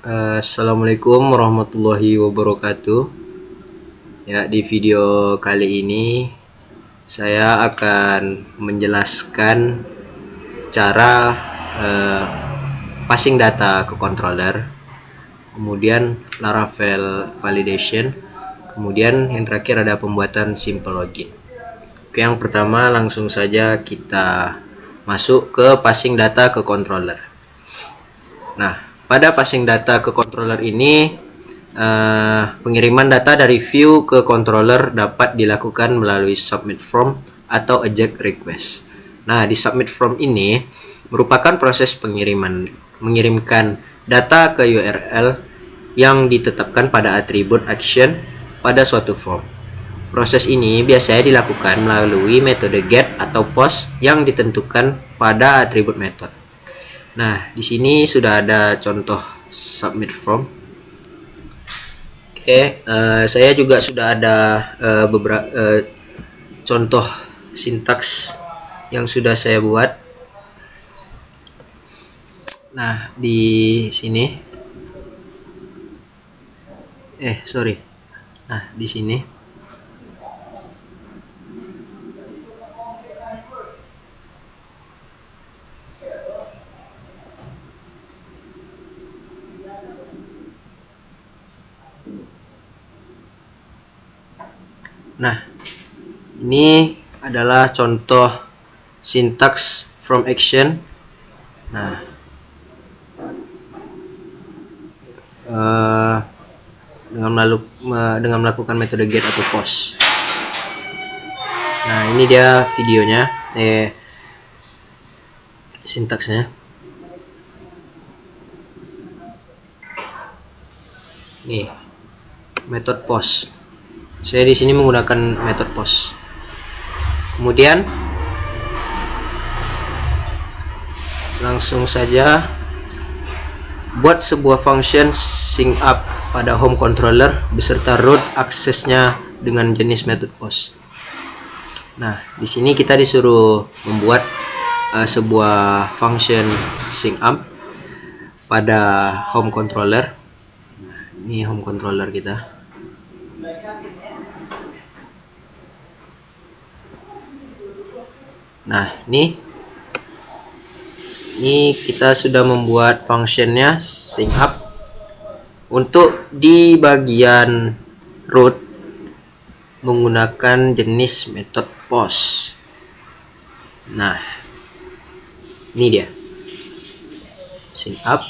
Assalamualaikum warahmatullahi wabarakatuh. Ya, di video kali ini saya akan menjelaskan cara passing data ke controller, kemudian Laravel validation, kemudian yang terakhir ada pembuatan simple login. Oke, yang pertama langsung saja kita masuk ke passing data ke controller. Nah, pada passing data ke controller ini pengiriman data dari view ke controller dapat dilakukan melalui submit form atau eject request. Nah, di submit form ini merupakan proses mengirimkan data ke URL yang ditetapkan pada atribut action pada suatu form. Proses ini biasanya dilakukan melalui metode get atau post yang ditentukan pada atribut method. Nah, di sini sudah ada contoh submit form. Oke, saya juga sudah ada beberapa contoh sintaks yang sudah saya buat. Nah, di sini, Nah, di sini. Nah, ini adalah contoh sintaks from action. Nah, dengan melakukan metode get atau post. Nah, ini dia videonya, sintaksnya. Nih, method post. Saya di sini menggunakan method post. Kemudian langsung saja buat sebuah function sync up pada home controller beserta root aksesnya dengan jenis method post. Nah, di sini kita disuruh membuat sebuah function sync up pada home controller. Nah, ini home controller kita. Nah, ini kita sudah membuat functionnya sync up. Untuk di bagian root menggunakan jenis method post. Nah, ini dia sync up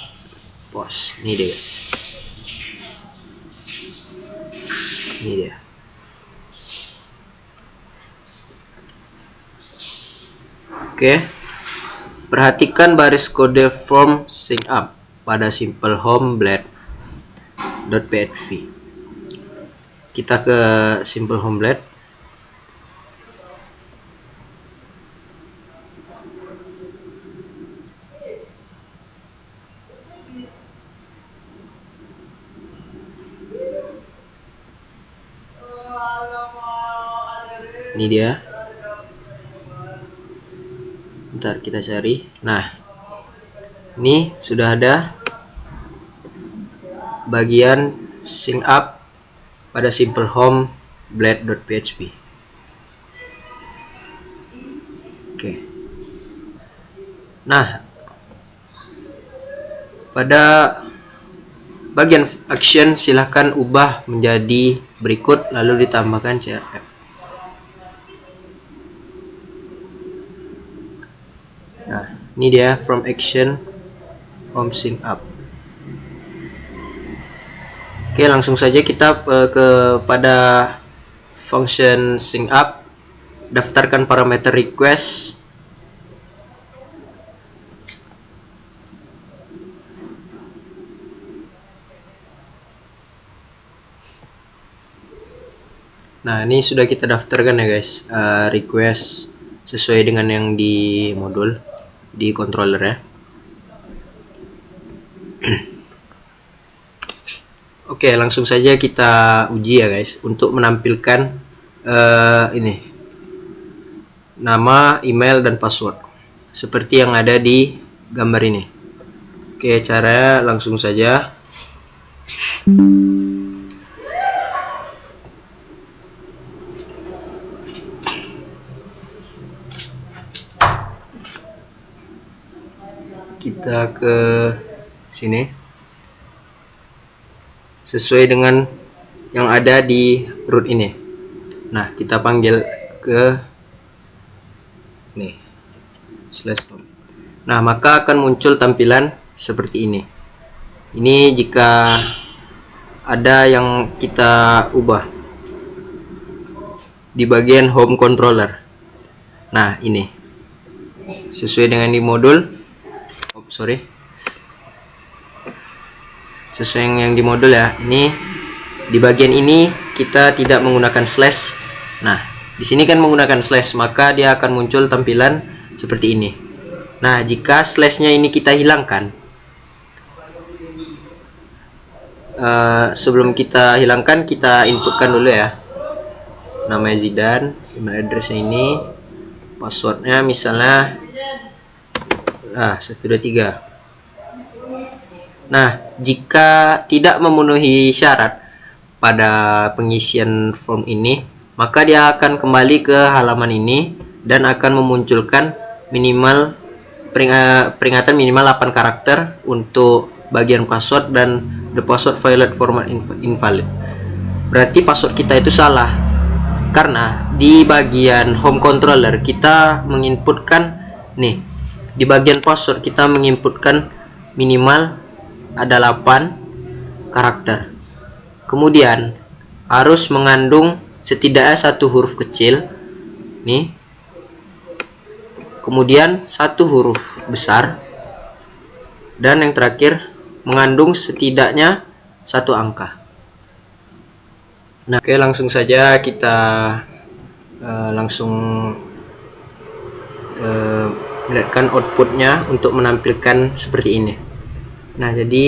post. Ini dia, guys. Ini dia. Oke, perhatikan baris kode form sync up pada simple home blade.php. Kita ke simple home blade. Ini dia. Bentar, kita cari. Nah, ini sudah ada bagian sync up pada simple home blade.php. Oke. Nah, pada bagian action silahkan ubah menjadi berikut lalu ditambahkan crf. Nah, ini dia from action home sync up. Oke, langsung saja kita kepada function sync up. Daftarkan parameter request. Nah, ini sudah kita daftarkan ya, guys. Request sesuai dengan yang di modul di controller ya. Oke, langsung saja kita uji ya, guys, untuk menampilkan ini nama, email, dan password seperti yang ada di gambar ini. Oke, caranya langsung saja. Kita ke sini sesuai dengan yang ada di root ini. Nah, kita panggil ke nih /home. Nah, maka akan muncul tampilan seperti ini. Ini jika ada yang kita ubah di bagian home controller. Nah, ini sesuai dengan di modul. Sesuai yang di modul ya. Ini di bagian ini kita tidak menggunakan slash. Nah, di sini kan menggunakan slash, maka dia akan muncul tampilan seperti ini. Nah, jika slashnya ini kita hilangkan, sebelum kita hilangkan, kita inputkan dulu ya. Namanya Zidan, email addressnya ini, passwordnya misalnya 123. Nah, jika tidak memenuhi syarat pada pengisian form ini, maka dia akan kembali ke halaman ini dan akan memunculkan minimal peringatan minimal 8 karakter untuk bagian password dan the password violate format invalid. Berarti password kita itu salah, karena di bagian home controller kita menginputkan nih, di bagian password kita menginputkan minimal ada 8 karakter. Kemudian harus mengandung setidaknya 1 huruf kecil nih, kemudian 1 huruf besar, dan yang terakhir mengandung setidaknya 1 angka. Nah, oke, langsung saja kita langsung melihatkan outputnya untuk menampilkan seperti ini. Nah, jadi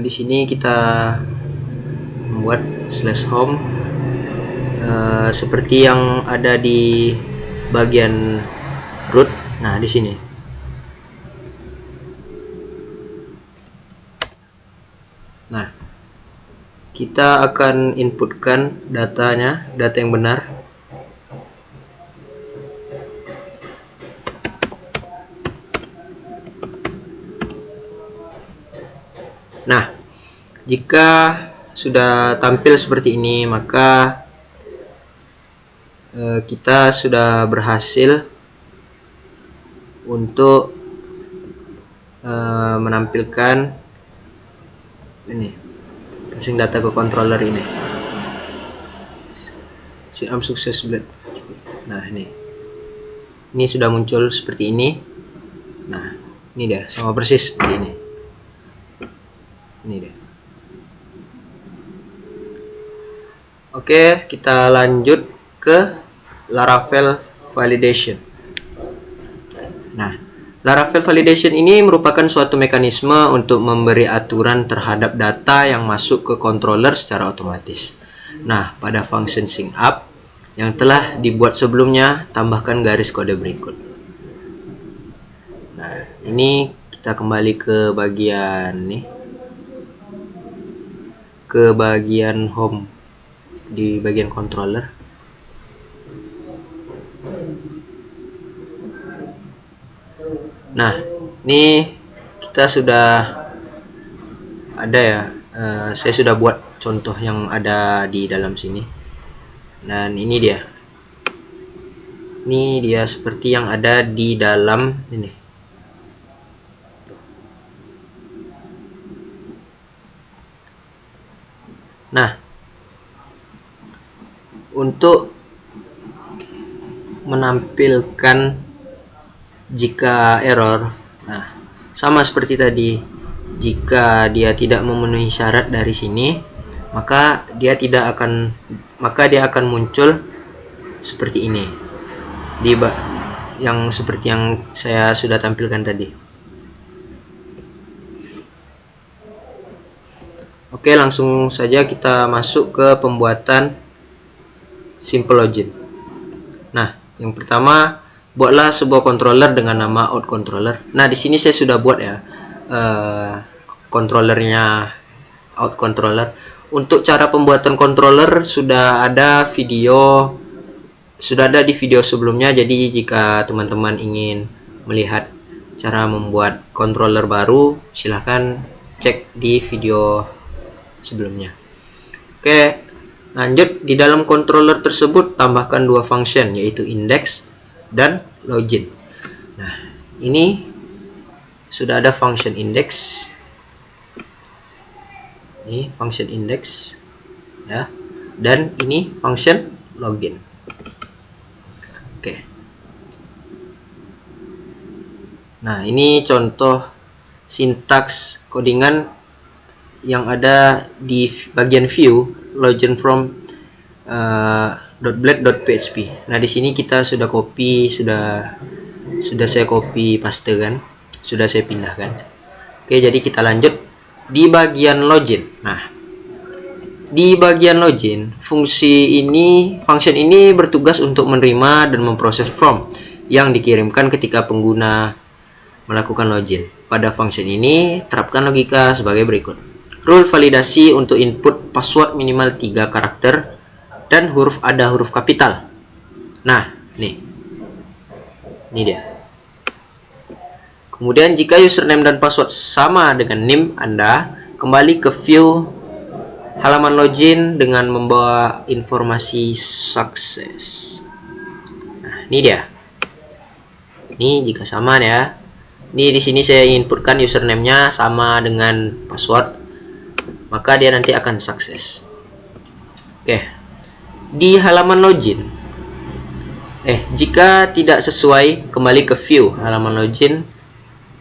di sini kita membuat /home seperti yang ada di bagian root. Nah, di sini. Nah, kita akan inputkan datanya, data yang benar. Nah, jika sudah tampil seperti ini, maka kita sudah berhasil untuk menampilkan ini, passing data ke controller ini. Siap sukses blade. Nah, ini sudah muncul seperti ini. Nah, ini dia sama persis seperti ini. Ini deh. Oke, kita lanjut ke Laravel validation. Nah, Laravel validation ini merupakan suatu mekanisme untuk memberi aturan terhadap data yang masuk ke controller secara otomatis. Nah, pada function sync up yang telah dibuat sebelumnya, tambahkan garis kode berikut. Nah, ini kita kembali ke bagian nih, ke bagian home di bagian controller. Nah, ini kita sudah ada ya, saya sudah buat contoh yang ada di dalam sini, dan ini dia seperti yang ada di dalam ini. Nah, untuk menampilkan jika error, nah sama seperti tadi, jika dia tidak memenuhi syarat dari sini, maka dia akan muncul seperti ini di yang seperti yang saya sudah tampilkan tadi. Oke, langsung saja kita masuk ke pembuatan simple login. Nah, yang pertama buatlah sebuah controller dengan nama out controller. Nah, di sini saya sudah buat ya controllernya out controller. Untuk cara pembuatan controller sudah ada di video sebelumnya. Jadi jika teman-teman ingin melihat cara membuat controller baru, silahkan cek di video sebelumnya. Oke, lanjut. Di dalam controller tersebut tambahkan dua function, yaitu index dan login. Nah, ini sudah ada function index. Ini function index ya, dan ini function login. Oke. Nah, ini contoh sintaks codingan yang ada di bagian view login from .blade.php. Nah, di sini kita sudah saya copy paste kan, sudah saya pindahkan. Oke, jadi kita lanjut di bagian login. Nah, di bagian login, function ini bertugas untuk menerima dan memproses form yang dikirimkan ketika pengguna melakukan login. Pada function ini, terapkan logika sebagai berikut. Rule validasi untuk input password minimal 3 karakter dan ada huruf kapital. Nah, nih. Ini dia. Kemudian jika username dan password sama dengan NIM Anda, kembali ke view halaman login dengan membawa informasi sukses. Nah, ini dia. Ini jika sama ya. Ini di sini saya inputkan username-nya sama dengan password, maka dia nanti akan sukses. Oke. Di halaman login, jika tidak sesuai, kembali ke view halaman login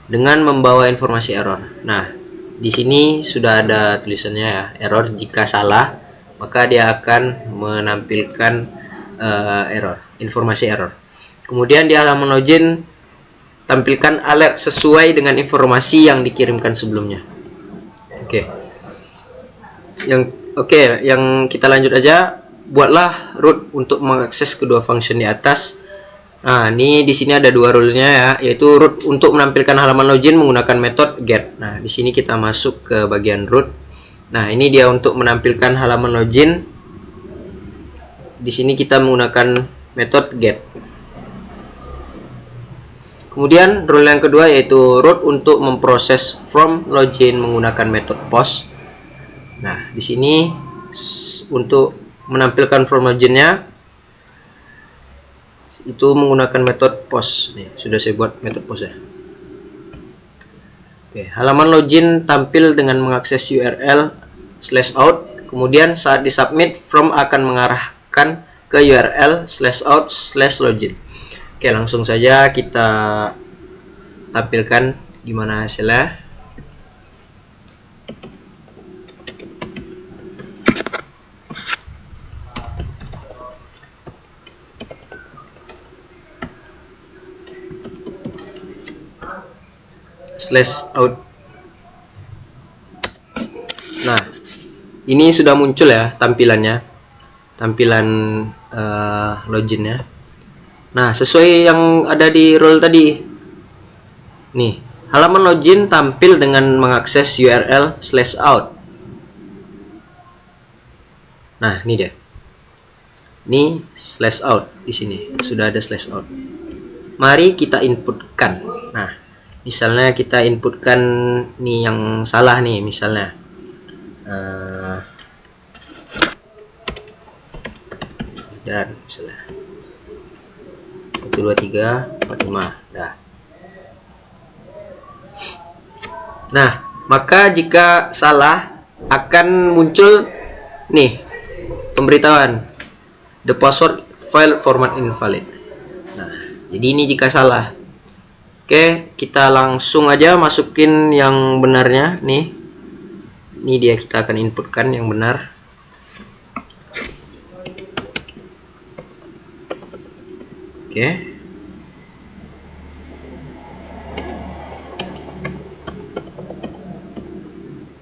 dengan membawa informasi error. Nah, di sini sudah ada tulisannya ya, error. Jika salah, maka dia akan menampilkan informasi error. Kemudian di halaman login, tampilkan alert sesuai dengan informasi yang dikirimkan sebelumnya. Yang kita lanjut aja. Buatlah root untuk mengakses kedua function di atas. Nah, ini di sini ada dua rule-nya ya, yaitu root untuk menampilkan halaman login menggunakan metode get. Nah, di sini kita masuk ke bagian root. Nah, ini dia untuk menampilkan halaman login. Di sini kita menggunakan metode get. Kemudian rule yang kedua yaitu root untuk memproses from login menggunakan metode post. Nah, di sini untuk menampilkan from login-nya itu menggunakan metode post. Nih, sudah saya buat metode post ya. Halaman login tampil dengan mengakses URL /out. Kemudian saat disubmit, from akan mengarahkan ke URL /out/login. Langsung saja kita tampilkan gimana hasilnya. /out. Nah, ini sudah muncul ya tampilan loginnya. Nah, sesuai yang ada di rule tadi. Nih, halaman login tampil dengan mengakses URL /out. Nah, ini dia. Ini /out di sini sudah ada /out. Mari kita inputkan. Nah, misalnya kita inputkan nih yang salah nih, misalnya dan misalnya 1 2 3 4 5 dah. Nah, maka jika salah akan muncul nih pemberitahuan the password file format invalid. Nah, jadi ini jika salah. Oke, kita langsung aja masukin yang benarnya nih. Ini dia, kita akan inputkan yang benar. Oke.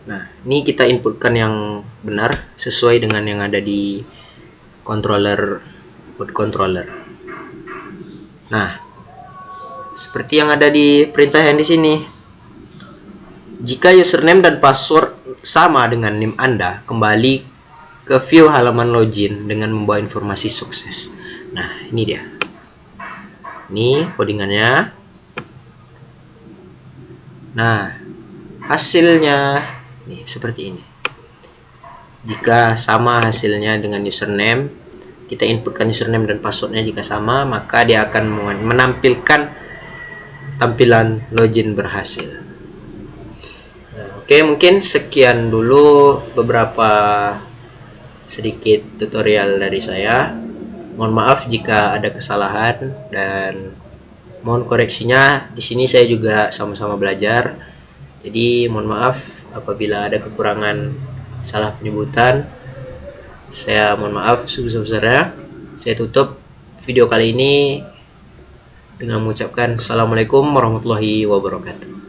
Nah, ini kita inputkan yang benar sesuai dengan yang ada di controller, boot controller. Nah, seperti yang ada di perintah yang di sini. Jika username dan password sama dengan NIM Anda, kembali ke view halaman login dengan membawa informasi sukses. Nah, ini dia. Ini codingannya. Nah, hasilnya nih seperti ini. Jika sama hasilnya dengan username, kita inputkan username dan passwordnya jika sama, maka dia akan menampilkan tampilan login berhasil. Oke, mungkin sekian dulu beberapa sedikit tutorial dari saya. Mohon maaf jika ada kesalahan dan mohon koreksinya. Di sini saya juga sama-sama belajar. Jadi mohon maaf apabila ada kekurangan salah penyebutan. Saya mohon maaf sebesar-besarnya. Saya tutup video kali ini dengan mengucapkan Assalamualaikum warahmatullahi wabarakatuh.